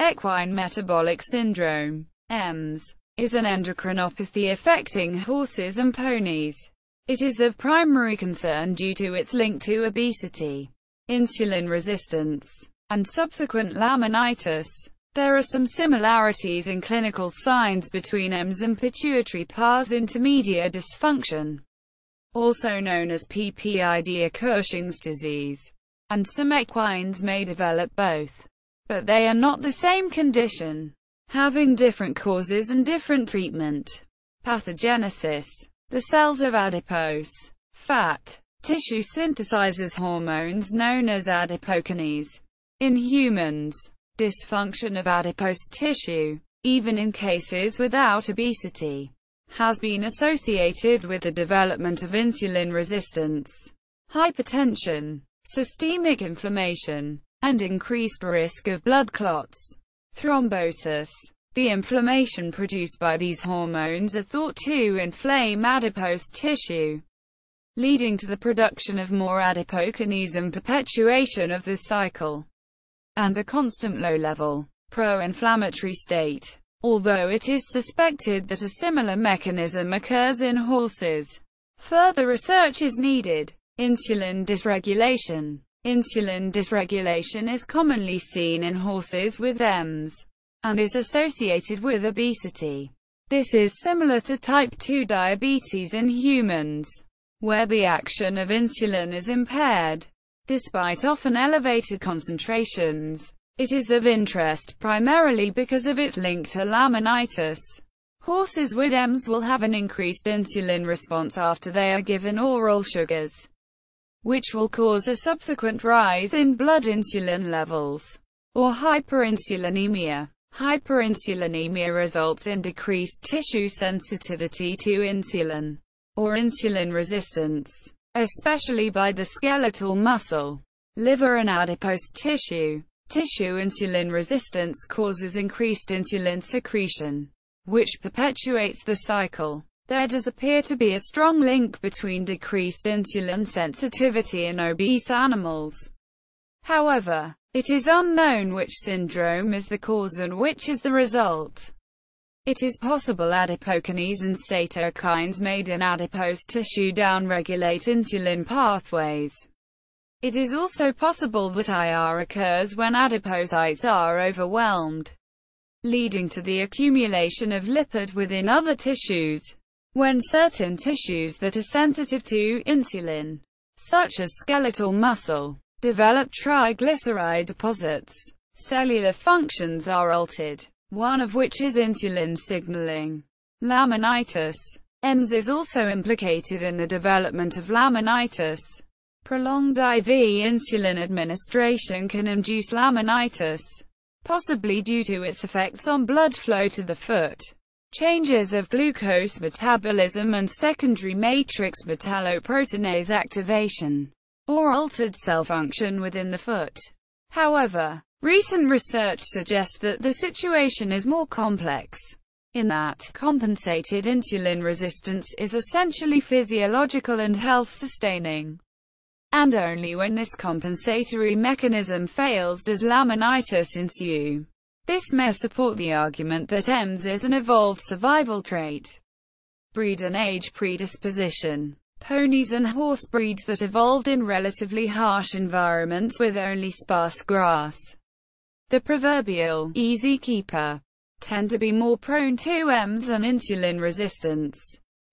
Equine metabolic syndrome, EMS, is an endocrinopathy affecting horses and ponies. It is of primary concern due to its link to obesity, insulin resistance, and subsequent laminitis. There are some similarities in clinical signs between EMS and pituitary pars intermedia dysfunction, also known as PPID or Cushing's disease, and some equines may develop both. But they are not the same condition, having different causes and different treatment. Pathogenesis. The cells of adipose fat tissue synthesizes hormones known as adipokines. In humans, dysfunction of adipose tissue, even in cases without obesity, has been associated with the development of insulin resistance, hypertension, systemic inflammation, and increased risk of blood clots, thrombosis. The inflammation produced by these hormones are thought to inflame adipose tissue, leading to the production of more adipokines and perpetuation of the cycle, and a constant low-level, pro-inflammatory state. Although it is suspected that a similar mechanism occurs in horses, further research is needed. Insulin dysregulation. Insulin dysregulation is commonly seen in horses with EMS, and is associated with obesity. This is similar to type 2 diabetes in humans, where the action of insulin is impaired. Despite often elevated concentrations, it is of interest primarily because of its link to laminitis. Horses with EMS will have an increased insulin response after they are given oral sugars, which will cause a subsequent rise in blood insulin levels, or hyperinsulinemia. Hyperinsulinemia results in decreased tissue sensitivity to insulin, or insulin resistance, especially by the skeletal muscle, liver and adipose tissue. Tissue insulin resistance causes increased insulin secretion, which perpetuates the cycle. There does appear to be a strong link between decreased insulin sensitivity in obese animals. However, it is unknown which syndrome is the cause and which is the result. It is possible adipokines and cytokines made in adipose tissue downregulate insulin pathways. It is also possible that IR occurs when adipocytes are overwhelmed, leading to the accumulation of lipid within other tissues. When certain tissues that are sensitive to insulin, such as skeletal muscle, develop triglyceride deposits, cellular functions are altered, one of which is insulin signaling. Laminitis. EMS is also implicated in the development of laminitis. Prolonged IV insulin administration can induce laminitis, possibly due to its effects on blood flow to the foot. Changes of glucose metabolism and secondary matrix metalloproteinase activation, or altered cell function within the foot. However, recent research suggests that the situation is more complex, in that compensated insulin resistance is essentially physiological and health-sustaining, and only when this compensatory mechanism fails does laminitis ensue. This may support the argument that EMS is an evolved survival trait. Breed and age predisposition. Ponies and horse breeds that evolved in relatively harsh environments with only sparse grass, the proverbial easy keeper, tend to be more prone to EMS and insulin resistance.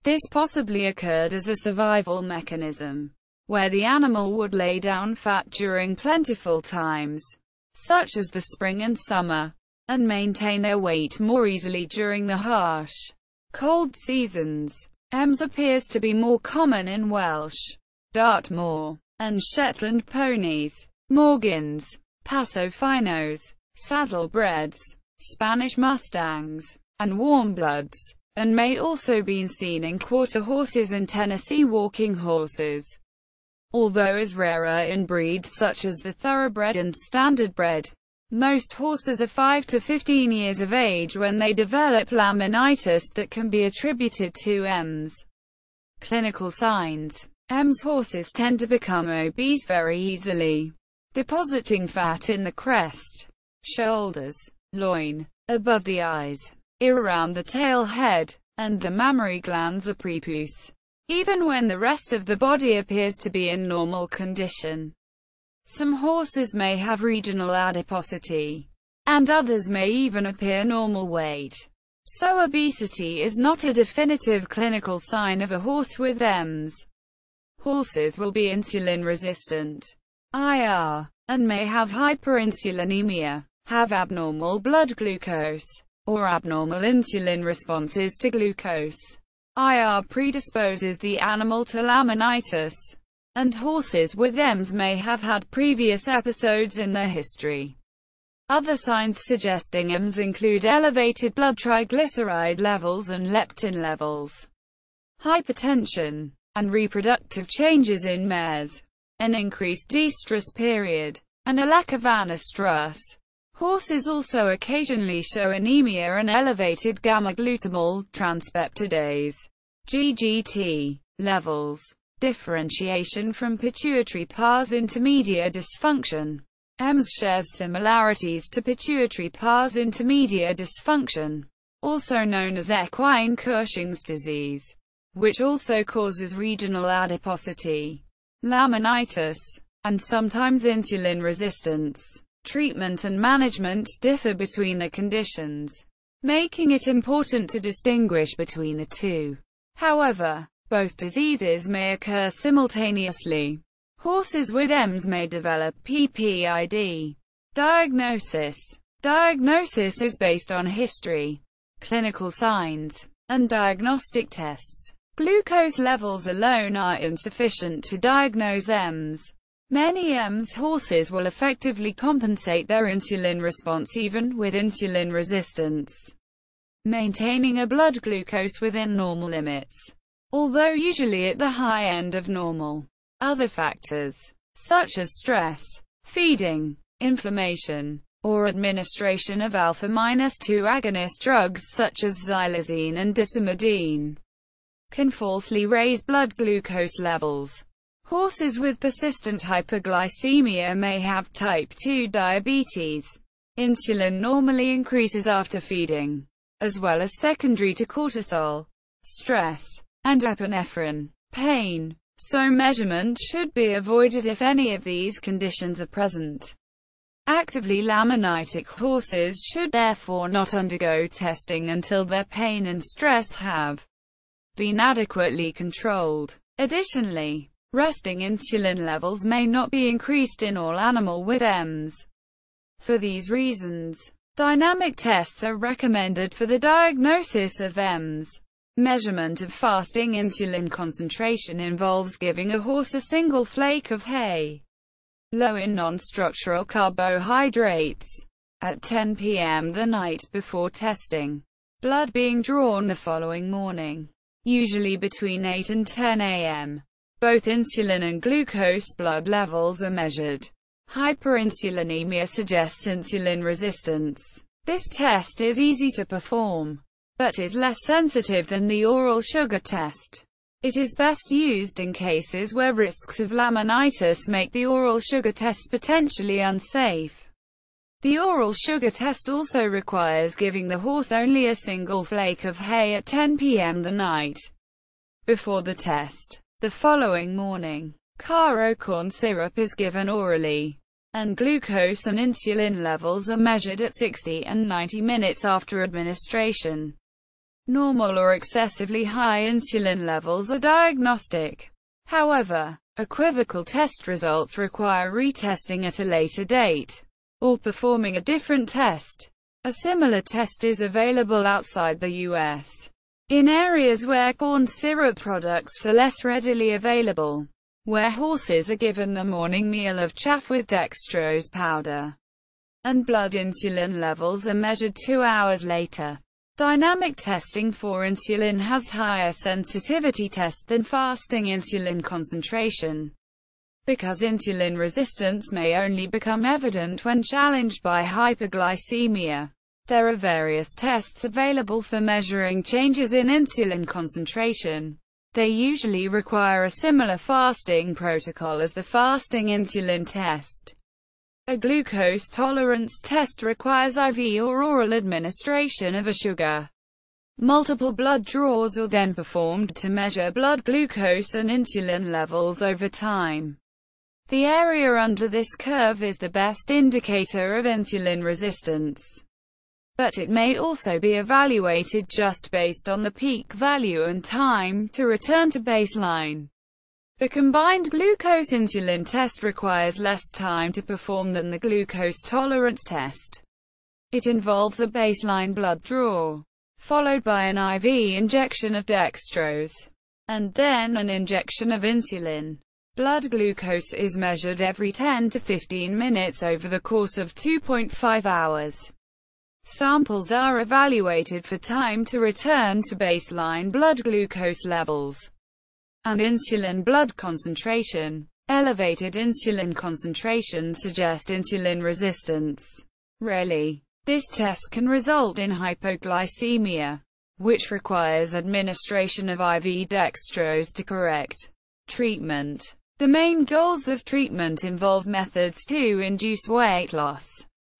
This possibly occurred as a survival mechanism, where the animal would lay down fat during plentiful times, such as the spring and summer, and maintain their weight more easily during the harsh, cold seasons. EMS appears to be more common in Welsh, Dartmoor, and Shetland ponies, Morgans, Paso Finos, saddlebreds, Spanish Mustangs, and warmbloods, and may also be seen in quarter horses and Tennessee walking horses, although is rarer in breeds such as the thoroughbred and standardbred. Most horses are 5 to 15 years of age when they develop laminitis that can be attributed to EMS. Clinical signs. EMS horses tend to become obese very easily, depositing fat in the crest, shoulders, loin, above the eyes, ear around the tail head, and the mammary glands are prepuce, even when the rest of the body appears to be in normal condition. Some horses may have regional adiposity, and others may even appear normal weight. So obesity is not a definitive clinical sign of a horse with EMS. Horses will be insulin resistant, IR, and may have hyperinsulinemia, have abnormal blood glucose, or abnormal insulin responses to glucose. IR predisposes the animal to laminitis, and horses with EMS may have had previous episodes in their history. Other signs suggesting EMS include elevated blood triglyceride levels and leptin levels, hypertension, and reproductive changes in mares, an increased estrus period, and a lack of anastrus. Horses also occasionally show anemia and elevated gamma-glutamyl transpeptidase, GGT, levels. Differentiation from pituitary pars intermedia dysfunction. EMS shares similarities to pituitary pars intermedia dysfunction, also known as equine Cushing's disease, which also causes regional adiposity, laminitis, and sometimes insulin resistance. Treatment and management differ between the conditions, making it important to distinguish between the two. However, both diseases may occur simultaneously. Horses with EMS may develop PPID. Diagnosis. Diagnosis is based on history, clinical signs, and diagnostic tests. Glucose levels alone are insufficient to diagnose EMS. Many EMS horses will effectively compensate their insulin response even with insulin resistance, maintaining a blood glucose within normal limits, although usually at the high end of normal. Other factors, such as stress, feeding, inflammation, or administration of alpha-2 agonist drugs such as xylazine and ditimidine, can falsely raise blood glucose levels. Horses with persistent hyperglycemia may have type 2 diabetes. Insulin normally increases after feeding, as well as secondary to cortisol, stress, and epinephrine, pain. So measurement should be avoided if any of these conditions are present. Actively laminitic horses should therefore not undergo testing until their pain and stress have been adequately controlled. Additionally, resting insulin levels may not be increased in all animals with EMS. For these reasons, dynamic tests are recommended for the diagnosis of EMS. Measurement of fasting insulin concentration involves giving a horse a single flake of hay, low in non-structural carbohydrates, at 10 p.m. the night before testing. Blood being drawn the following morning, usually between 8 and 10 a.m. Both insulin and glucose blood levels are measured. Hyperinsulinemia suggests insulin resistance. This test is easy to perform, but is less sensitive than the oral sugar test. It is best used in cases where risks of laminitis make the oral sugar test potentially unsafe. The oral sugar test also requires giving the horse only a single flake of hay at 10 p.m. the night before the test. The following morning, Caro corn syrup is given orally, and glucose and insulin levels are measured at 60 and 90 minutes after administration. Normal or excessively high insulin levels are diagnostic. However, equivocal test results require retesting at a later date, or performing a different test. A similar test is available outside the U.S. in areas where corn syrup products are less readily available, where horses are given the morning meal of chaff with dextrose powder, and blood insulin levels are measured 2 hours later. Dynamic testing for insulin has higher sensitivity test than fasting insulin concentration, because insulin resistance may only become evident when challenged by hyperglycemia. There are various tests available for measuring changes in insulin concentration. They usually require a similar fasting protocol as the fasting insulin test. A glucose tolerance test requires IV or oral administration of a sugar. Multiple blood draws are then performed to measure blood glucose and insulin levels over time. The area under this curve is the best indicator of insulin resistance, but it may also be evaluated just based on the peak value and time to return to baseline. The combined glucose-insulin test requires less time to perform than the glucose tolerance test. It involves a baseline blood draw, followed by an IV injection of dextrose, and then an injection of insulin. Blood glucose is measured every 10 to 15 minutes over the course of 2.5 hours. Samples are evaluated for time to return to baseline blood glucose levels and insulin blood concentration. Elevated insulin concentration suggests insulin resistance. Rarely, this test can result in hypoglycemia, which requires administration of IV dextrose to correct. Treatment. The main goals of treatment involve methods to induce weight loss.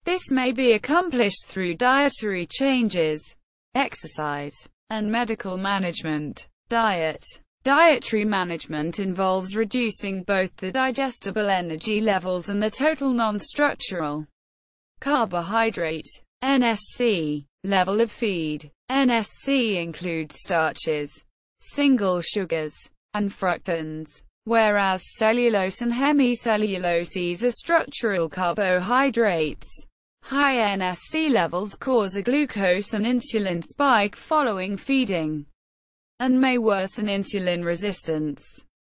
This may be accomplished through dietary changes, exercise, and medical management. Diet. Dietary management involves reducing both the digestible energy levels and the total non-structural carbohydrate (NSC) level of feed. NSC includes starches, single sugars, and fructans, whereas cellulose and hemicelluloses are structural carbohydrates. High NSC levels cause a glucose and insulin spike following feeding, and may worsen insulin resistance.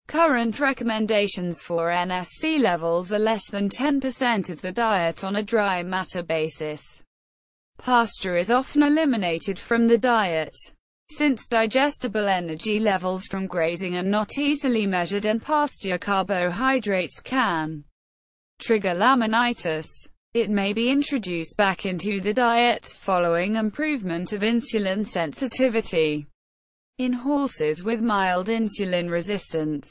Current recommendations for NSC levels are less than 10% of the diet on a dry matter basis. Pasture is often eliminated from the diet, since digestible energy levels from grazing are not easily measured and pasture carbohydrates can trigger laminitis. It may be introduced back into the diet following improvement of insulin sensitivity in horses with mild insulin resistance.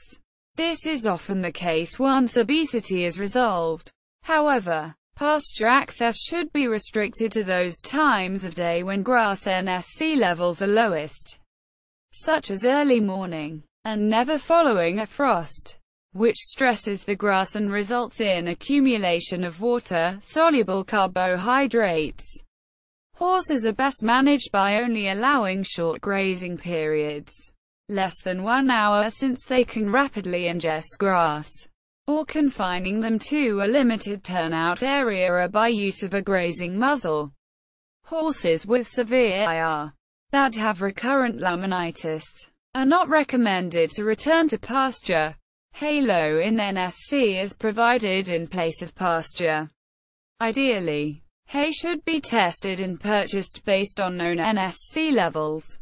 This is often the case once obesity is resolved. However, pasture access should be restricted to those times of day when grass NSC levels are lowest, such as early morning, and never following a frost, which stresses the grass and results in accumulation of water-soluble carbohydrates. Horses are best managed by only allowing short grazing periods, less than 1 hour, since they can rapidly ingest grass, or confining them to a limited turnout area by use of a grazing muzzle. Horses with severe IR that have recurrent laminitis are not recommended to return to pasture. Halo in NSC is provided in place of pasture. Ideally, hay should be tested and purchased based on known NSC levels.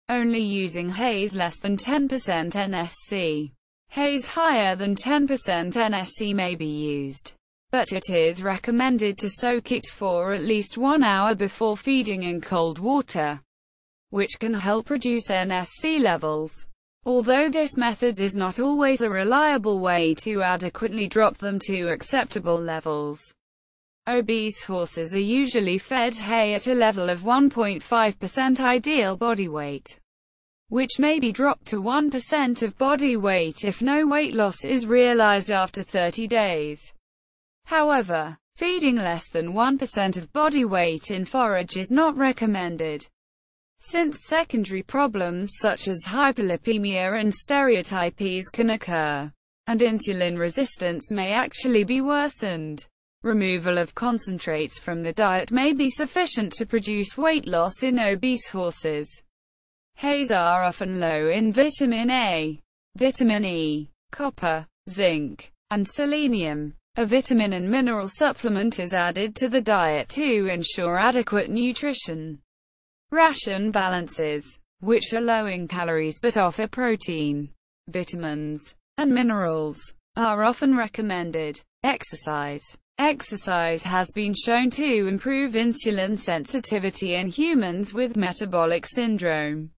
Only using hays less than 10% NSC. Hays higher than 10% NSC may be used, but it is recommended to soak it for at least 1 hour before feeding in cold water, which can help reduce NSC levels. Although this method is not always a reliable way to adequately drop them to acceptable levels. Obese horses are usually fed hay at a level of 1.5% ideal body weight, which may be dropped to 1% of body weight if no weight loss is realized after 30 days. However, feeding less than 1% of body weight in forage is not recommended, since secondary problems such as hyperlipemia and stereotypies can occur, and insulin resistance may actually be worsened. Removal of concentrates from the diet may be sufficient to produce weight loss in obese horses. Hays are often low in vitamin A, vitamin E, copper, zinc, and selenium. A vitamin and mineral supplement is added to the diet to ensure adequate nutrition. Ration balances, which are low in calories but offer protein, vitamins, and minerals, are often recommended. Exercise. Exercise has been shown to improve insulin sensitivity in humans with metabolic syndrome.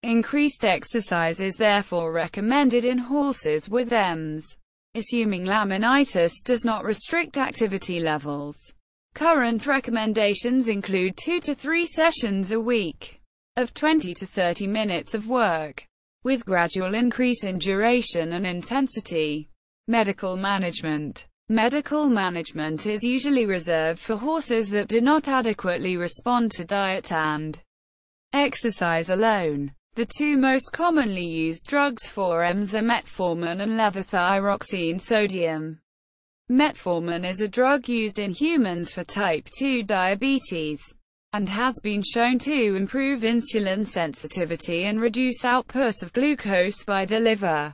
Increased exercise is therefore recommended in horses with EMS. assuming laminitis does not restrict activity levels. Current recommendations include 2 to 3 sessions a week of 20 to 30 minutes of work, with gradual increase in duration and intensity. Medical management. Medical management is usually reserved for horses that do not adequately respond to diet and exercise alone. The two most commonly used drugs for EMS are metformin and levothyroxine sodium. Metformin is a drug used in humans for type 2 diabetes, and has been shown to improve insulin sensitivity and reduce output of glucose by the liver.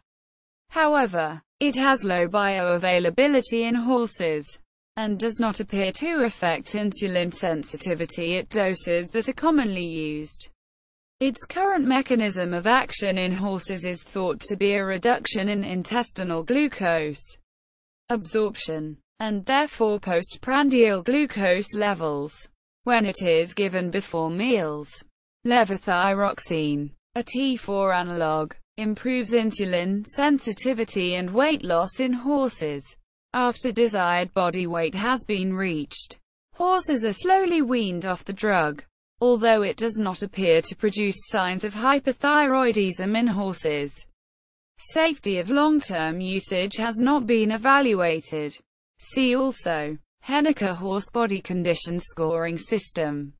However, it has low bioavailability in horses, and does not appear to affect insulin sensitivity at doses that are commonly used. Its current mechanism of action in horses is thought to be a reduction in intestinal glucose absorption, and therefore postprandial glucose levels, when it is given before meals. Levothyroxine, a T4 analog, improves insulin sensitivity and weight loss in horses. After desired body weight has been reached, horses are slowly weaned off the drug, although it does not appear to produce signs of hyperthyroidism in horses. Safety of long-term usage has not been evaluated. See also Henniker horse body condition scoring system.